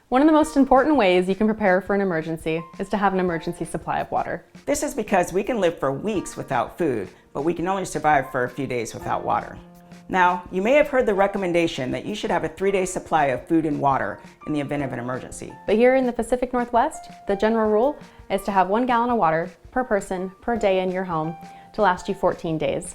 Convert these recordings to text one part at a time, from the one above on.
One of the most important ways you can prepare for an emergency is to have an emergency supply of water. This is because we can live for weeks without food, but we can only survive for a few days without water. Now, you may have heard the recommendation that you should have a 3-day supply of food and water in the event of an emergency. But here in the Pacific Northwest, the general rule is to have 1 gallon of water per person per day in your home to last you 14 days.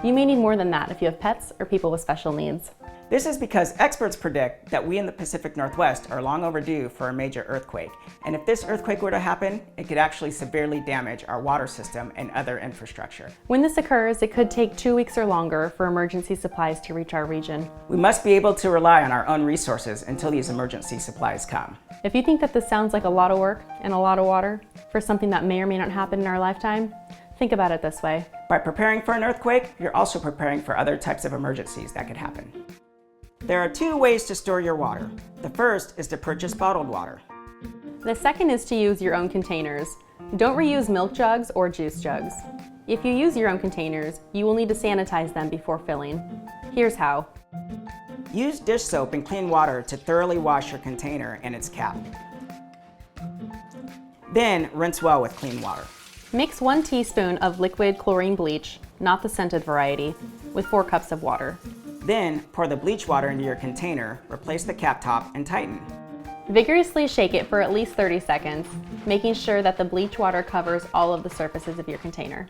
You may need more than that if you have pets or people with special needs. This is because experts predict that we in the Pacific Northwest are long overdue for a major earthquake. And if this earthquake were to happen, it could actually severely damage our water system and other infrastructure. When this occurs, it could take 2 weeks or longer for emergency supplies to reach our region. We must be able to rely on our own resources until these emergency supplies come. If you think that this sounds like a lot of work and a lot of water for something that may or may not happen in our lifetime, think about it this way. By preparing for an earthquake, you're also preparing for other types of emergencies that could happen. There are 2 ways to store your water. The first is to purchase bottled water. The second is to use your own containers. Don't reuse milk jugs or juice jugs. If you use your own containers, you will need to sanitize them before filling. Here's how. Use dish soap and clean water to thoroughly wash your container and its cap. Then rinse well with clean water. Mix 1 teaspoon of liquid chlorine bleach, not the scented variety, with 4 cups of water. Then pour the bleach water into your container, replace the cap top, and tighten. Vigorously shake it for at least 30 seconds, making sure that the bleach water covers all of the surfaces of your container.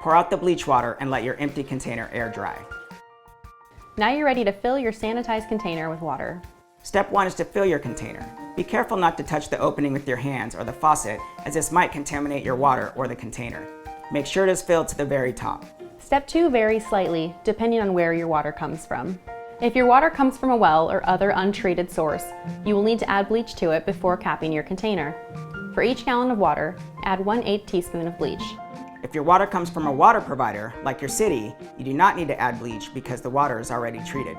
Pour out the bleach water and let your empty container air dry. Now you're ready to fill your sanitized container with water. Step 1 is to fill your container. Be careful not to touch the opening with your hands or the faucet, as this might contaminate your water or the container. Make sure it is filled to the very top. Step 2 varies slightly depending on where your water comes from. If your water comes from a well or other untreated source, you will need to add bleach to it before capping your container. For each gallon of water, add 1/8 teaspoon of bleach. If your water comes from a water provider, like your city, you do not need to add bleach because the water is already treated.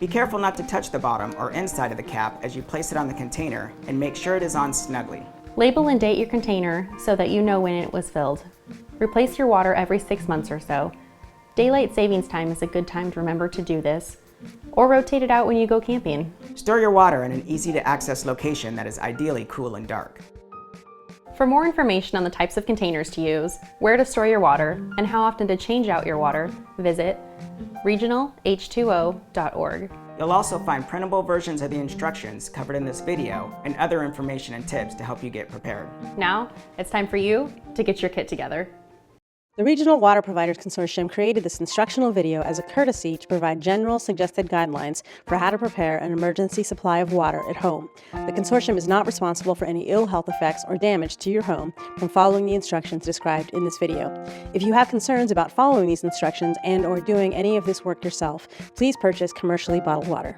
Be careful not to touch the bottom or inside of the cap as you place it on the container, and make sure it is on snugly. Label and date your container so that you know when it was filled. Replace your water every 6 months or so. Daylight savings time is a good time to remember to do this, or rotate it out when you go camping. Store your water in an easy-to-access location that is ideally cool and dark. For more information on the types of containers to use, where to store your water, and how often to change out your water, visit regionalh2o.org. You'll also find printable versions of the instructions covered in this video and other information and tips to help you get prepared. Now, it's time for you to get your kit together. The Regional Water Providers Consortium created this instructional video as a courtesy to provide general suggested guidelines for how to prepare an emergency supply of water at home. The consortium is not responsible for any ill health effects or damage to your home from following the instructions described in this video. If you have concerns about following these instructions and/or doing any of this work yourself, please purchase commercially bottled water.